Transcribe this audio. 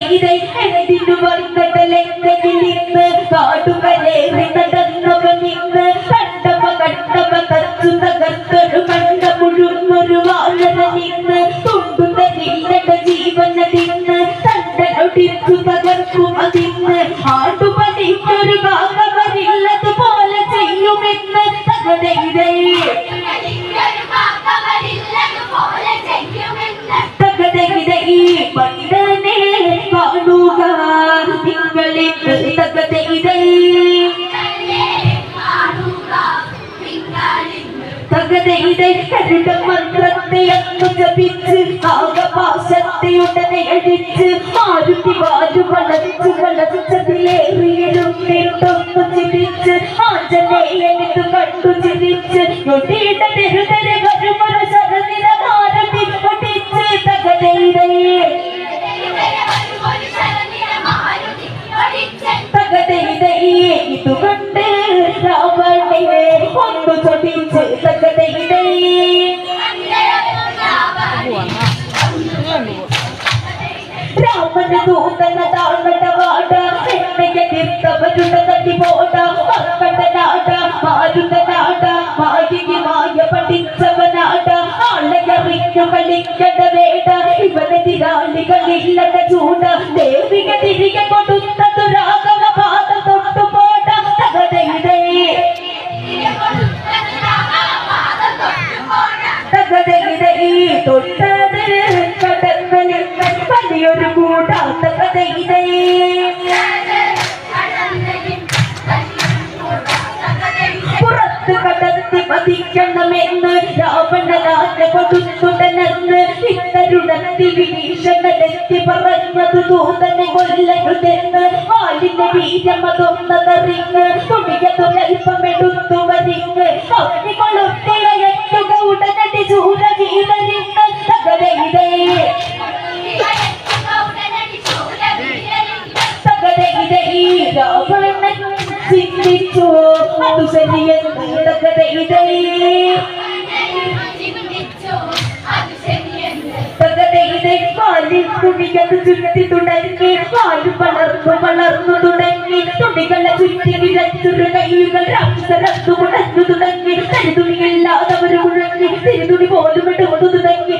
ഇതേ എന്തിനു വന്നിട്ടലെങ്കിൽ ഇന്ന് കാടുകലേറി നടന്നവൻ ഇന്ന് കണ്ടവ തച്ചു തകർത്തൊരു കണ്ട മുഴുവൊരു വാഴവൻ ഇന്ന് തുണ്ടുതരില്ലട ജീവനതിന്ന് തണ്ടൊടിച്ചു തകർക്കും അതിന്ന് ആടുപണിക്കൊരു ഭാഗവരില്ലതുപോലെ ചെയ്യുമെന്ന് തകതയിതേ തകതയിതേ പണ്ടനെ കാണുക നിങ്ങളിന്ന് തകതയിതേ തകതയിതേ കരുട മന്ത്രത്തെ അന്നു ജപിച്ച് ആകപാശത്തെ ഉടനെ അടിച്ച് ആരുത്തി വാരു വളച്ചു വളച്ചതിലേറിയൊന്നു ചിരിച്ച് ആഞ്ജനേയനിത് കണ്ടു ചിരിച്ച് ഞൊടിയിട്ട തെരുതരെ വരുമൊരു ശരനിര ഭാരതി ഒടിച്ച് തകതയിതേ തകതയിതേ ഇതുകൊണ്ട് രാവണനെ ഒന്നു ചൊടിച്ച് തകതയിതേ രാമന് ദൂതന താഴ്വടവാട എണ്ണയെ തീർത്തവരുടെ തട്ടിപോട മക്കടനാട മാരുതനാട മായികമായ പഠിച്ചവനാട ആളയറിഞ്ഞു കളിക്കട വേട ഇവനെതിരാളികളില്ലട ചൂട ദേവിക തിരികെ കൊടുത്തതു രാഘവ പാത തൊട്ടുപോട തകതയിതേ തകതയിതേ തൊട്ടത് കടന്നലിൽ വലിയൊരു കൂടാത്ത കഥയിതേ പുറത്ത് കടത്തി പതിക്കണമെന്ന് രാവണനാഥ കൊടുത്തുടനെന്ന് ഇത്തരുണത്തിൽ വിഭീഷണനെത്തി പറഞ്ഞതു ദൂതനെ കൊല്ലരുതെന്ന് വാലിന്റെ വീരമതൊന്നതറിഞ്ഞ് തുണിയതൊരൽപ്പമെടുത്തു വരിഞ്ഞ് അവനി കൊളുത്തിളയറ്റുക ഉടനടി ചൂരവീരലിന്ന് തകതയിതേ തകതയിതേ രാവണൻ ചിന്തിച്ചു അത് ശരിയെന്ന് തകതയിതേ തകതയിതേ വാലിൽ തുണികൾ ചുറ്റി തുടങ്ങി വാല് വളർന്നു തുടങ്ങി തുണികളെ ചുറ്റി വിരച്ചൊരു കൈകൾ രാക്ഷസരത്തു മുടഞ്ഞു തുടങ്ങി തരിതുണിയില്ലാതവര് മുഴങ്ങി തിരുതുണി പോലും എടുത്തു തുടങ്ങി